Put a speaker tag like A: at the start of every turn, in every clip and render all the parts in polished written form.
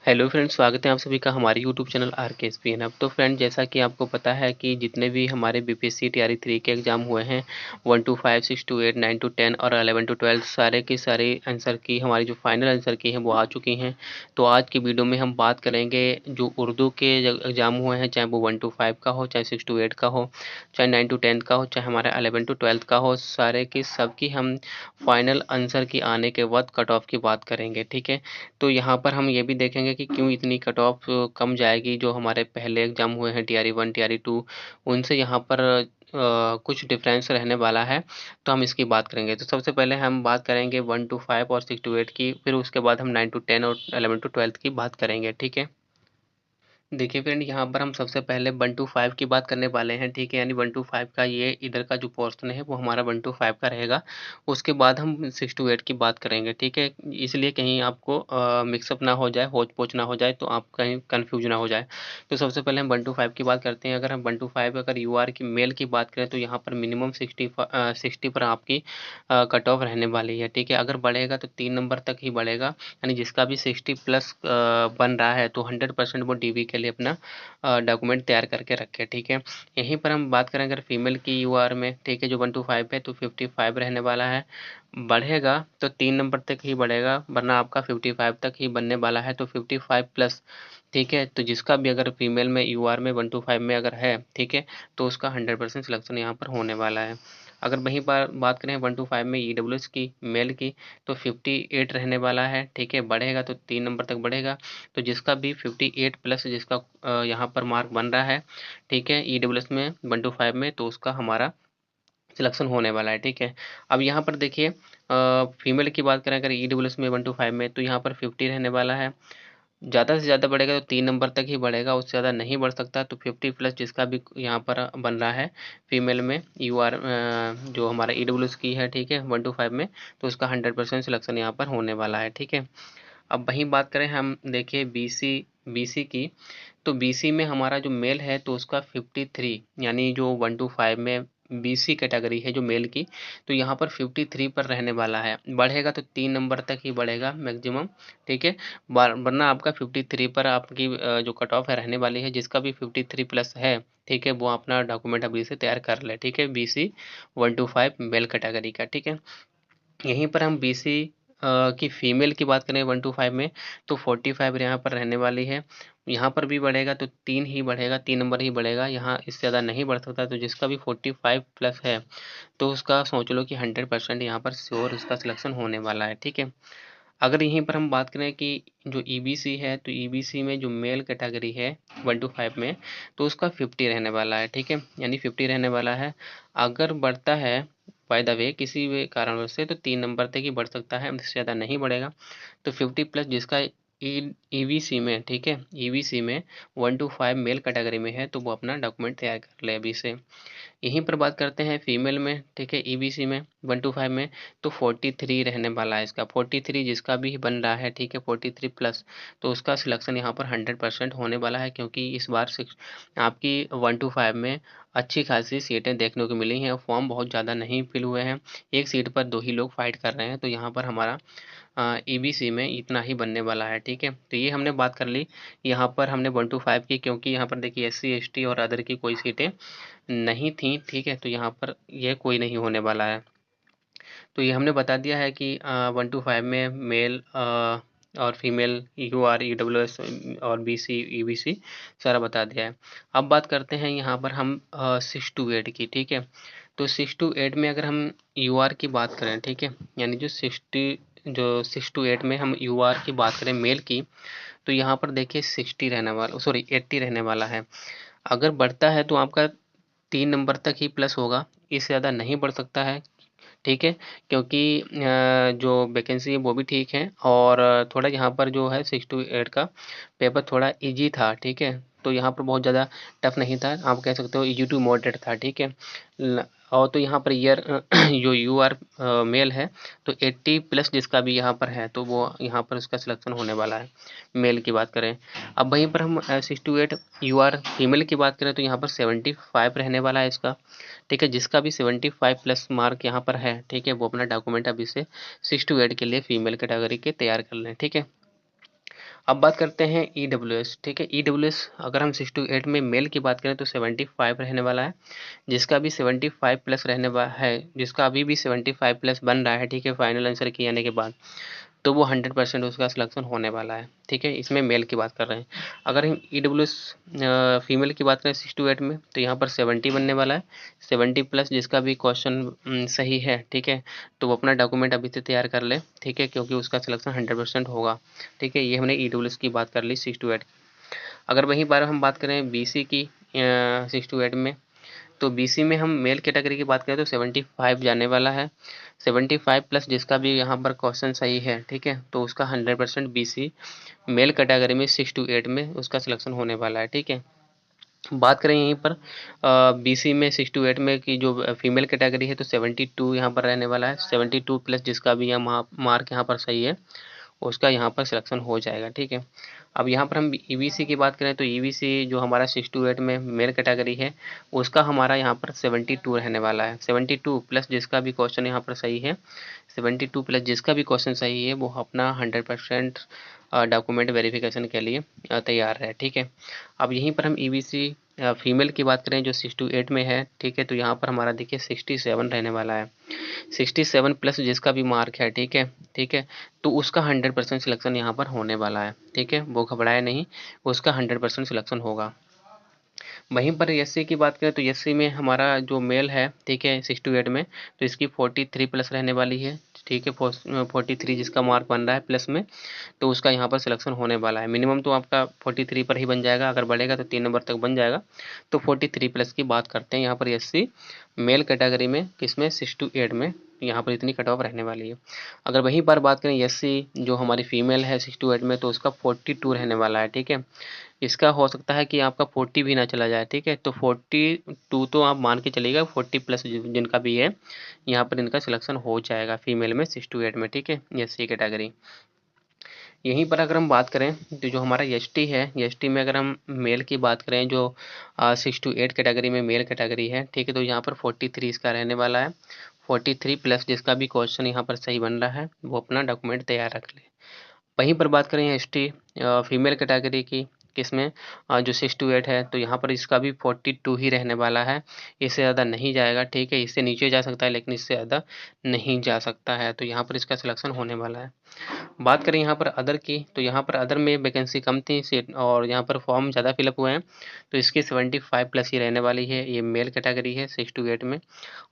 A: Hello friends, स्वागत है आप सभी का हमारे यूट्यूब चैनल आर के एस पी एन। अब तो फ्रेंड, जैसा कि आपको पता है कि जितने भी हमारे बीपीएससी टीआरई 3 के एग्ज़ाम हुए हैं 1 to 5, 6 to 8, 9 to 10 और 11 to 12 सारे की सारे आंसर की हमारी जो फाइनल आंसर की हैं वो आ चुकी हैं। तो आज की वीडियो में हम बात करेंगे जो उर्दू के एग्ज़ाम हुए हैं, चाहे वो 1 to 5 का हो, चाहे 6 to 8 का हो, चाहे 9 to 10 का हो, चाहे हमारा 11 to 12 का हो, सारे की सबकी हम फाइनल आंसर की आने के वक्त कट ऑफ की बात करेंगे। ठीक है, तो यहाँ पर हम ये भी देखेंगे कि क्यों इतनी कट ऑफ कम जाएगी। जो हमारे पहले एग्जाम हुए हैं टीआरई 1, टीआरई 2, उनसे यहाँ पर कुछ डिफरेंस रहने वाला है, तो हम इसकी बात करेंगे। तो सबसे पहले हम बात करेंगे 1 to 5 और 6 to 8 की, फिर उसके बाद हम 9 to 10 और 11 to 12 की बात करेंगे। ठीक है, देखिए फ्रेंड, यहाँ पर हम सबसे पहले 1 to 5 की बात करने वाले हैं। ठीक है, यानी 1 to 5 का ये इधर का जो पोर्शन है वो हमारा 1 to 5 का रहेगा। उसके बाद हम 6 to 8 की बात करेंगे। ठीक है, इसलिए कहीं आपको मिक्सअप ना हो जाए, होच पोच ना हो जाए, तो आप कहीं कन्फ्यूज ना हो जाए। तो सबसे पहले हम 1 to 5 की बात करते हैं। अगर हम 1 to 5 अगर यू आर की मेल की बात करें तो यहाँ पर मिनिमम 60 पर आपकी कट ऑफ रहने वाली है। ठीक है, अगर बढ़ेगा तो 3 नंबर तक ही बढ़ेगा, यानी जिसका भी 60 प्लस बन रहा है तो 100% वो डीवी के लिए अपना डॉक्यूमेंट तैयार करके रखे। ठीक है, यहीं पर हम बात करें अगर फीमेल की यूआर में, ठीक है, जो 1 to 5 है तो 55 रहने वाला है। बढ़ेगा तो 3 नंबर तक ही बढ़ेगा, वरना आपका 55 तक ही बनने वाला है, तो 55 प्लस। ठीक है, तो जिसका भी अगर फीमेल में यूआर में 1 to 5 में अगर है, ठीक है, तो उसका 100% सिलेक्शन यहाँ पर होने वाला है। अगर वहीं पर बात करें 1 to 5 में ईडब्ल्यूएस की मेल की, तो 58 रहने वाला है। ठीक है, बढ़ेगा तो 3 नंबर तक बढ़ेगा, तो जिसका भी 58 प्लस जिसका यहाँ पर मार्क बन रहा है, ठीक है, ईडब्ल्यूएस में 1 to 5 में, तो उसका हमारा सिलेक्शन होने वाला है। ठीक है, अब यहाँ पर देखिए फीमेल की बात करें अगर ईडब्ल्यूएस में 1 to 5 में, तो यहाँ पर 50 रहने वाला है। ज़्यादा से ज़्यादा बढ़ेगा तो 3 नंबर तक ही बढ़ेगा, उससे ज़्यादा नहीं बढ़ सकता। तो 50 प्लस जिसका भी यहाँ पर बन रहा है फीमेल में यूआर, जो हमारा ईडब्ल्यूएस की है, ठीक है, 1 to 5 में, तो उसका 100% सिलेक्शन यहाँ पर होने वाला है। ठीक है, अब वहीं बात करें हम, देखिए बीसी की, तो बीसी में हमारा जो मेल है तो उसका 53, यानी जो 1 to 5 में बीसी कैटेगरी है जो मेल की, तो यहाँ पर 53 पर रहने वाला है। बढ़ेगा तो 3 नंबर तक ही बढ़ेगा मैक्सिमम। ठीक है, वरना आपका 53 पर आपकी जो कट ऑफ है रहने वाली है। जिसका भी 53 प्लस है, ठीक है, वो अपना डॉक्यूमेंट अभी से तैयार कर ले। ठीक है, बीसी 1 to 5 मेल कैटेगरी का। ठीक है, यहीं पर हम बीसी की फीमेल की बात करें 1 to 5 में, तो 45 यहाँ पर रहने वाली है। यहाँ पर भी बढ़ेगा तो 3 ही बढ़ेगा, 3 नंबर ही बढ़ेगा, यहाँ इससे ज़्यादा नहीं बढ़ सकता। तो जिसका भी 45 प्लस है तो उसका सोच लो कि 100% यहाँ पर श्योर उसका सिलेक्शन होने वाला है। ठीक है, अगर यहीं पर हम बात करें कि जो ईबीसी है, तो ईबीसी में जो मेल कैटेगरी है 1 to 5 में, तो उसका 50 रहने वाला है। ठीक है, यानी 50 रहने वाला है। अगर बढ़ता है बाय द वे किसी भी कारणवश से, तो 3 नंबर तक ही बढ़ सकता है, इससे ज़्यादा नहीं बढ़ेगा। तो 50 प्लस जिसका ईवीसी में, ठीक है, ईवीसी में 1 to 5 मेल कैटेगरी में है, तो वो अपना डॉक्यूमेंट तैयार कर ले अभी से। यहीं पर बात करते हैं फीमेल में, ठीक है, ईबीसी में 1 to 5 में, तो 43 रहने वाला है इसका। 43 जिसका भी बन रहा है, ठीक है, 43 प्लस, तो उसका सिलेक्शन यहाँ पर 100% होने वाला है, क्योंकि इस बार आपकी 1 to 5 में अच्छी खासी सीटें देखने को मिली हैं। फॉर्म बहुत ज़्यादा नहीं फिल हुए हैं, एक सीट पर 2 ही लोग फाइट कर रहे हैं। तो यहाँ पर हमारा ईबीसी में इतना ही बनने वाला है। ठीक है, तो ये हमने बात कर ली। यहाँ पर हमने 1 to 5 की, क्योंकि यहाँ पर देखिए एससी एसटी और अदर की कोई सीटें नहीं थी। ठीक है, तो यहाँ पर यह कोई नहीं होने वाला है। तो ये हमने बता दिया है कि 1 to 5 में मेल और female U R E W S और B C E B C सारा बता दिया है। अब बात करते हैं यहाँ पर हम 6 to 8 की। ठीक है, तो 6 to 8 में अगर हम यू आर की बात करें, ठीक है, यानी जो 6 to 8 में हम यू आर की बात करें मेल की, तो यहाँ पर देखिए 60 रहने वाला, सॉरी 80 रहने वाला है। अगर बढ़ता है तो आपका 3 नंबर तक ही प्लस होगा, इससे ज़्यादा नहीं बढ़ सकता है। ठीक है, क्योंकि जो वैकेंसी है वो भी ठीक है, और थोड़ा यहाँ पर जो है 6 to 8 का पेपर थोड़ा इजी था। ठीक है, तो यहाँ पर बहुत ज़्यादा टफ नहीं था, आप कह सकते हो इजी टू मॉडरेट था। ठीक है, और तो यहाँ पर ईयर जो यू आर मेल है, तो 80 प्लस जिसका भी यहाँ पर है, तो वो यहाँ पर उसका सिलेक्शन होने वाला है, मेल की बात करें। अब वहीं पर हम 6 to 8 यू आर फीमेल की बात करें, तो यहाँ पर 75 रहने वाला है इसका। ठीक है, जिसका भी 75 प्लस मार्क यहाँ पर है, ठीक है, वो अपना डॉक्यूमेंट अभी से 6 to 8 के लिए फीमेल कैटेगरी के तैयार कर लें। ठीक है, अब बात करते हैं ईडब्ल्यूएस। ठीक है, ईडब्ल्यूएस अगर हम 6 to 8 में मेल की बात करें तो 75 रहने वाला है, जिसका भी 75 प्लस रहने वाला है, जिसका अभी भी 75 प्लस बन रहा है, ठीक है, फाइनल आंसर किए आने के बाद, तो वो 100% उसका सिलेक्शन होने वाला है। ठीक है, इसमें मेल की बात कर रहे हैं। अगर हम ईडब्ल्यूएस फीमेल की बात करें 6 to 8 में, तो यहाँ पर 70 बनने वाला है, 70 प्लस जिसका भी क्वेश्चन सही है, ठीक है, तो वो अपना डॉक्यूमेंट अभी से तैयार कर ले, ठीक है, क्योंकि उसका सिलेक्शन 100% होगा। ठीक है, ये हमने ईडब्ल्यूएस की बात कर ली 6 to 8। अगर वहीं बार हम बात करें बीसी की 6 to 8 में, तो बीसी में हम मेल कैटेगरी की बात करें तो 75 जाने वाला है, 75 प्लस जिसका भी यहाँ पर क्वेश्चन सही है, ठीक है, तो उसका 100% बीसी मेल कैटेगरी में 6 to 8 में उसका सिलेक्शन होने वाला है। ठीक है, बात करें यहीं पर बीसी में 6 to 8 में की जो फीमेल कैटेगरी है, तो 72 यहाँ पर रहने वाला है, 72 प्लस जिसका भी यहाँ मार्क यहाँ पर सही है, उसका यहाँ पर सिलेक्शन हो जाएगा। ठीक है, अब यहाँ पर हम ईवीसी की बात करें तो ईवीसी जो हमारा 6 to 8 में मेल कैटेगरी है, उसका हमारा यहाँ पर 72 रहने वाला है, 72 प्लस जिसका भी क्वेश्चन यहाँ पर सही है, 72 प्लस जिसका भी क्वेश्चन सही है, वो अपना 100% डॉक्यूमेंट वेरिफिकेशन के लिए तैयार है। ठीक है, अब यहीं पर हम ईवीसी फीमेल की बात करें जो 6 to 8 में है, ठीक है, तो यहाँ पर हमारा देखिए 67 रहने वाला है, 67 प्लस जिसका भी मार्क है, ठीक है, ठीक है, तो उसका 100% सिलेक्शन यहाँ पर होने वाला है। ठीक है, वो घबराए नहीं, उसका 100% सिलेक्शन होगा। वहीं पर एससी की बात करें तो एससी में हमारा जो मेल है, ठीक है, 6 to 8 में, तो इसकी 43 प्लस रहने वाली है। ठीक है, 43 जिसका मार्क बन रहा है प्लस में, तो उसका यहाँ पर सिलेक्शन होने वाला है। मिनिमम तो आपका 43 पर ही बन जाएगा, अगर बढ़ेगा तो 3 नंबर तक बन जाएगा। तो 43 प्लस की बात करते हैं यहाँ पर एससी मेल कैटेगरी में, किसमें 6 to 8 में, यहाँ पर इतनी कट ऑफ रहने वाली है। अगर वहीं पर बात करें एससी जो हमारी फीमेल है 6 to 8 में, तो उसका 42 रहने वाला है। ठीक है, इसका हो सकता है कि आपका 40 भी ना चला जाए। ठीक है, तो 42 तो आप मान के चलिएगा, 40 प्लस जिनका भी है, यहाँ पर इनका सिलेक्शन हो जाएगा फीमेल में 6 to 8 में। ठीक है, एससी कैटेगरी। यहीं पर अगर हम बात करें तो जो हमारा एसटी है, एसटी में अगर हम मेल की बात करें जो 6 to 8 कैटेगरी में मेल कैटेगरी है, ठीक है, तो यहाँ पर 43 इसका रहने वाला है, 43 प्लस जिसका भी क्वेश्चन यहाँ पर सही बन रहा है, वो अपना डॉक्यूमेंट तैयार रख ले। वहीं पर बात करें एसटी फीमेल कैटेगरी की, किसमें जो 6 to 8 है, तो यहाँ पर इसका भी 42 ही रहने वाला है, इससे ज़्यादा नहीं जाएगा। ठीक है, इससे नीचे जा सकता है लेकिन इससे ज़्यादा नहीं जा सकता है, तो यहाँ पर इसका सिलेक्शन होने वाला है। बात करें यहाँ पर अदर की, तो यहाँ पर अदर में वैकेंसी कम थी सीट और यहाँ पर फॉर्म ज़्यादा फिलअप हुए हैं, तो इसकी 75 प्लस ही रहने वाली है। ये मेल कैटेगरी है 6 to 8 में,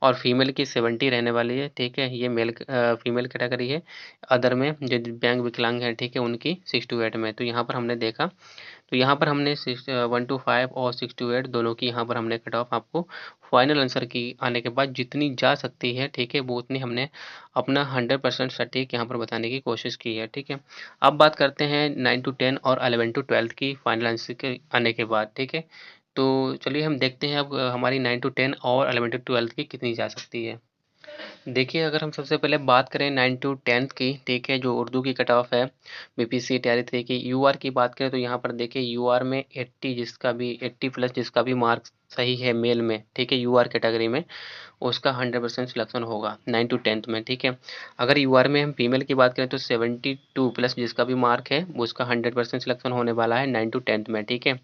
A: और फीमेल की 70 रहने वाली है। ठीक है, ये फीमेल कैटेगरी है अदर में, जो दिव्यांग विकलांग है, ठीक है, उनकी 6 to 8 में। तो यहाँ पर हमने देखा, तो यहाँ पर हमने 1 to 5 और 6 to 8 दोनों की यहाँ पर हमने कट ऑफ आपको फाइनल आंसर की आने के बाद जितनी जा सकती है, ठीक है, वो उतनी हमने अपना 100% सटीक यहाँ पर बताने की कोशिश की है। ठीक है, अब बात करते हैं 9 to 10 और 11 to 12 की फाइनल आंसर के आने के बाद। ठीक है, तो चलिए हम देखते हैं अब हमारी 9 to 10 और 11 to 12 की कितनी जा सकती है। देखिए, अगर हम सबसे पहले बात करें 9 to 10 की, ठीक है, जो उर्दू की कट ऑफ है बीपीसी टीआरई 3 की, यूआर की बात करें तो यहाँ पर देखिए यूआर में 80 जिसका भी 80 प्लस जिसका भी मार्क्स सही है मेल में, ठीक है, यूआर कैटेगरी में, उसका 100% सिलेक्शन होगा 9 to 10 में। ठीक है, अगर यूआर में हम फीमेल की बात करें तो 72 प्लस जिसका भी मार्क है, वो उसका 100% सिलेक्शन होने वाला है 9 to 10 में। ठीक है,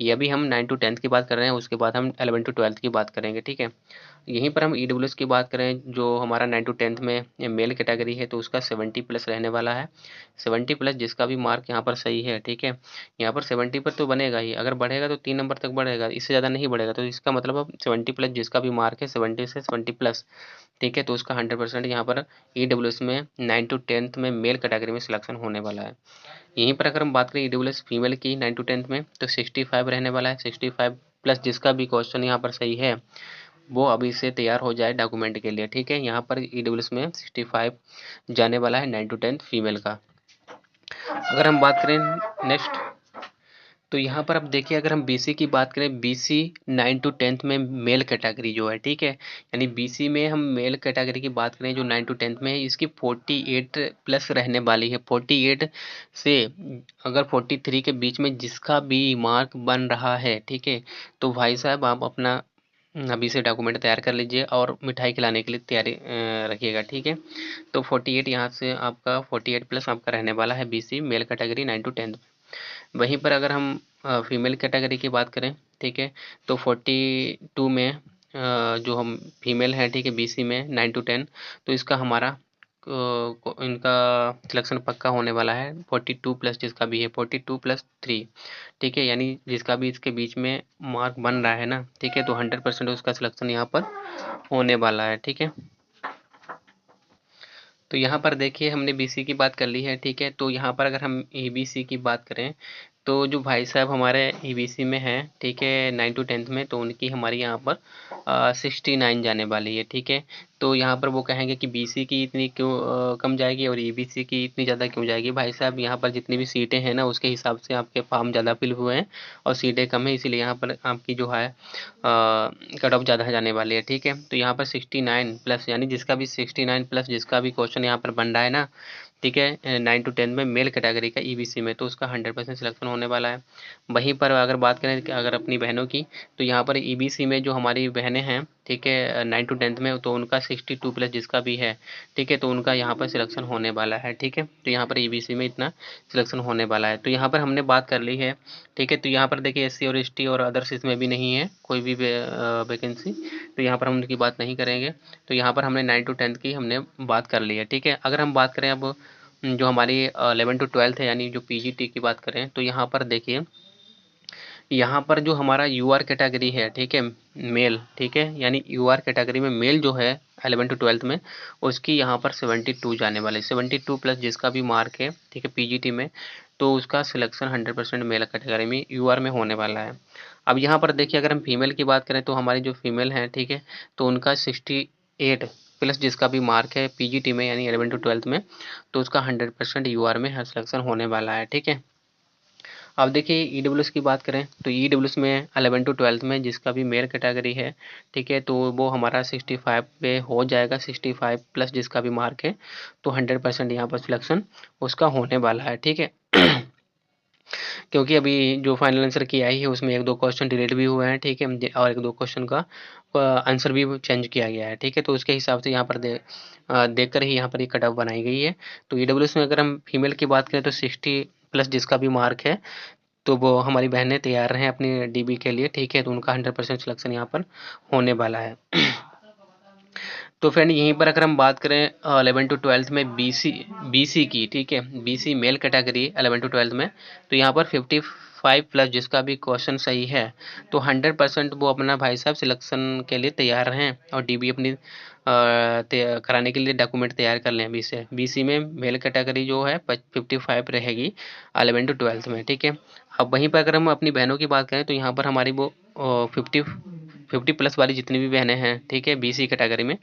A: ये अभी हम 9 to 10 की बात कर रहे हैं, उसके बाद हम 11 to 12 की बात करेंगे। ठीक है, यहीं पर हम ईडब्ल्यूएस की बात करें जो हमारा 9 to 10 में मेल कैटेगरी है, तो उसका 70 प्लस रहने वाला है, 70 प्लस जिसका भी मार्क यहाँ पर सही है। ठीक है, यहाँ पर 70 पर तो बनेगा ही, अगर बढ़ेगा तो 3 नंबर तक बढ़ेगा, इससे ज़्यादा नहीं बढ़ेगा, तो इसका मतलब अब 70 प्लस जिसका भी मार्क है 70 से 70 प्लस, ठीक है, तो उसका 100% यहाँ पर ईडब्ल्यूएस में 9 to 10 में मेल कैटेगरी में सिलेक्शन होने वाला है। यहीं पर अगर हम बात करें ईडब्ल्यूएस फीमेल की 9 to 10 में, तो 65 रहने वाला है, 65 प्लस जिसका भी क्वेश्चन यहाँ पर सही है, वो अभी से तैयार हो जाए डॉक्यूमेंट के लिए। ठीक है, यहाँ पर ईडब्ल्यूएस में 65 जाने वाला है 9 to 10 फीमेल का। अगर हम बात करें नेक्स्ट, तो यहाँ पर अब देखिए अगर हम बीसी की बात करें, बीसी 9 to 10 में मेल कैटेगरी जो है, ठीक है, यानी बीसी में हम मेल कैटेगरी की बात करें जो 9 to 10 में है, इसकी 48 प्लस रहने वाली है। 48 से अगर 43 के बीच में जिसका भी मार्क बन रहा है, ठीक है, तो भाई साहब आप अपना अभी से डॉक्यूमेंट तैयार कर लीजिए और मिठाई खिलाने के लिए तैयारी रखिएगा। ठीक है, तो 48 यहाँ से आपका 48 प्लस आपका रहने वाला है बीसी मेल कैटेगरी 9 to 10। वहीं पर अगर हम फीमेल कैटेगरी की बात करें, ठीक है, तो 42 में जो हम फीमेल हैं, ठीक है, बीसी में 9 to 10, तो इसका हमारा इनका सिलेक्शन पक्का होने वाला है। 42 प्लस जिसका भी है, 42 प्लस 3, ठीक है, यानी जिसका भी इसके बीच में मार्क बन रहा है ना, ठीक है, तो 100% उसका सिलेक्शन यहाँ पर होने वाला है, ठीक है। तो यहाँ पर देखिए हमने बीसी की बात कर ली है, ठीक है। तो यहाँ पर अगर हम ईबीसी की बात करें, तो जो भाई साहब हमारे ईबीसी में हैं, ठीक है, 9 to 10 में, तो उनकी हमारी यहाँ पर 69 जाने वाली है, ठीक है। तो यहाँ पर वो कहेंगे कि बीसी की इतनी क्यों कम जाएगी और ईबीसी की इतनी ज़्यादा क्यों जाएगी। भाई साहब यहाँ पर जितनी भी सीटें हैं ना, उसके हिसाब से आपके फॉर्म ज़्यादा फिल हुए हैं और सीटें कम है, इसीलिए यहाँ पर आपकी जो है कट ऑफ ज़्यादा जाने वाली है, ठीक है। तो यहाँ पर 69 प्लस, यानी जिसका भी 69 प्लस जिसका भी क्वेश्चन यहाँ पर बन रहा है ना, ठीक है, 9 to 10 में मेल कैटेगरी का ईबीसी में, तो उसका 100% सिलेक्शन होने वाला है। वहीं पर अगर बात करें कि अगर अपनी बहनों की, तो यहाँ पर ईबीसी में जो हमारी बहनें हैं, ठीक है, 9 to 10 में, तो उनका 62 प्लस जिसका भी है, ठीक है, तो उनका यहाँ पर सिलेक्शन होने वाला है, ठीक है। तो यहाँ पर ईबीसी में इतना सिलेक्शन होने वाला है। तो यहाँ पर हमने बात कर ली है, ठीक है। तो यहाँ पर देखिए एससी और एसटी और अदर्स इसमें भी नहीं है कोई भी वैकेंसी, तो यहाँ पर हम उनकी बात नहीं करेंगे। तो यहाँ पर हमने 9 to 10 की हमने बात कर ली है, ठीक है। अगर हम बात करें अब जो हमारी 11 to 12 है, यानी जो पीजीटी की बात करें, तो यहाँ पर देखिए, यहाँ पर जो हमारा यूआर कैटेगरी है, ठीक है, मेल, ठीक है, यानी यूआर कैटेगरी में मेल जो है 11 to 12 में, उसकी यहाँ पर 72 जाने वाले, 72 प्लस जिसका भी मार्क है, ठीक है, पीजीटी में, तो उसका सिलेक्शन 100% मेल कैटेगरी में यूआर में होने वाला है। अब यहाँ पर देखिए अगर हम फीमेल की बात करें, तो हमारी जो फीमेल हैं, ठीक है, तो उनका 68 प्लस जिसका भी मार्क है पीजीटी में, यानी 11 to 12 में, तो उसका 100% यूआर में सिलेक्शन होने वाला है, ठीक है। अब देखिए ईडब्ल्यूएस की बात करें, तो ईडब्ल्यूएस में 11 to 12 में जिसका भी मेल कैटेगरी है, ठीक है, तो वो हमारा 65 पे हो जाएगा, 65 प्लस जिसका भी मार्क है, तो 100% यहाँ पर सिलेक्शन उसका होने वाला है, ठीक है। क्योंकि अभी जो फाइनल आंसर की आई है उसमें 1-2 क्वेश्चन डिलीट भी हुए हैं, ठीक है, और 1-2 क्वेश्चन का आंसर भी चेंज किया गया है, ठीक है। तो उसके हिसाब से यहाँ पर देख कर ही यहाँ पर ये कट ऑफ बनाई गई है। तो ईडब्ल्यूएस में अगर हम फीमेल की बात करें, तो 60 प्लस जिसका भी मार्क है, तो वो हमारी बहनें तैयार हैं अपनी डीबी के लिए, ठीक है, तो उनका 100% सिलेक्शन यहाँ पर होने वाला है। तो फ्रेंड यहीं पर अगर हम बात करें 11 to 12 में बीसी की, ठीक है, बीसी मेल कैटेगरी 11 to 12 में, तो यहाँ पर 55 प्लस जिसका भी क्वेश्चन सही है, तो 100% वो अपना भाई साहब सिलेक्शन के लिए तैयार हैं और डीबी अपनी कराने के लिए डॉक्यूमेंट तैयार कर लें अभी से। बीसी में मेल कैटेगरी जो है 55 रहेगी 11 to 12 में, ठीक है। अब वहीं पर अगर हम अपनी बहनों की बात करें, तो यहाँ पर हमारी वो 50 प्लस वाली जितनी भी बहनें हैं, ठीक है, बीसी कैटेगरी में,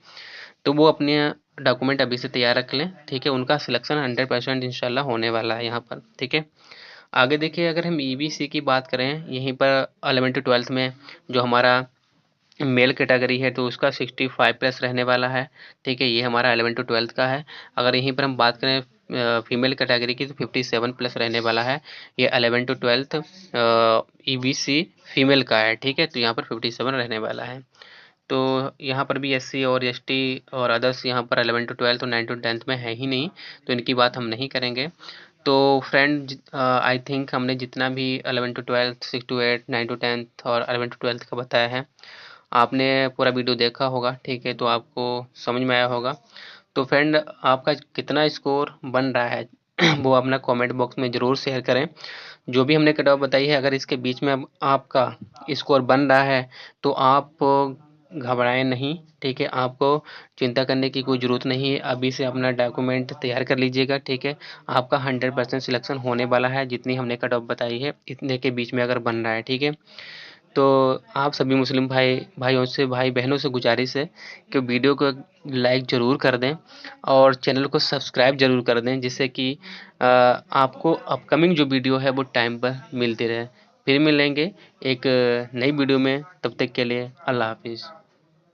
A: तो वो अपने डॉक्यूमेंट अभी से तैयार रख लें, ठीक है, उनका सिलेक्शन 100% इंशाल्लाह होने वाला है यहाँ पर, ठीक है। आगे देखिए अगर हम ईबीसी की बात करें, यहीं पर 11 to 12 में जो हमारा मेल कैटेगरी है, तो उसका 65 प्लस रहने वाला है, ठीक है, ये हमारा 11 to 12 का है। अगर यहीं पर हम बात करें फीमेल कैटेगरी की, तो 57 प्लस रहने वाला है, ये 11 to 12 ईबीसी फीमेल का है, ठीक है, तो यहाँ पर 57 रहने वाला है। तो यहाँ पर भी एससी और एसटी और अदर्स यहाँ पर 11 to 12 तो 9 to 10 में है ही नहीं, तो इनकी बात हम नहीं करेंगे। तो फ्रेंड आई थिंक हमने जितना भी 11 to 12, 6 to 8, 9 to 10 और 11 to 12 का बताया है, आपने पूरा वीडियो देखा होगा, ठीक है, तो आपको समझ में आया होगा। तो फ्रेंड आपका कितना स्कोर बन रहा है वो अपना कमेंट बॉक्स में ज़रूर शेयर करें। जो भी हमने कट ऑफ बताई है, अगर इसके बीच में अब आपका स्कोर बन रहा है, तो आप घबराएं नहीं, ठीक है, आपको चिंता करने की कोई ज़रूरत नहीं है। अभी से अपना डॉक्यूमेंट तैयार कर लीजिएगा, ठीक है, आपका 100% सिलेक्शन होने वाला है। जितनी हमने कट ऑफ बताई है इतने के बीच में अगर बन रहा है, ठीक है। तो आप सभी मुस्लिम भाइयों से, भाई बहनों से गुजारिश है कि वीडियो को लाइक ज़रूर कर दें और चैनल को सब्सक्राइब ज़रूर कर दें, जिससे कि आपको अपकमिंग जो वीडियो है वो टाइम पर मिलती रहे। फिर मिलेंगे एक नई वीडियो में, तब तक के लिए अल्लाह हाफिज़।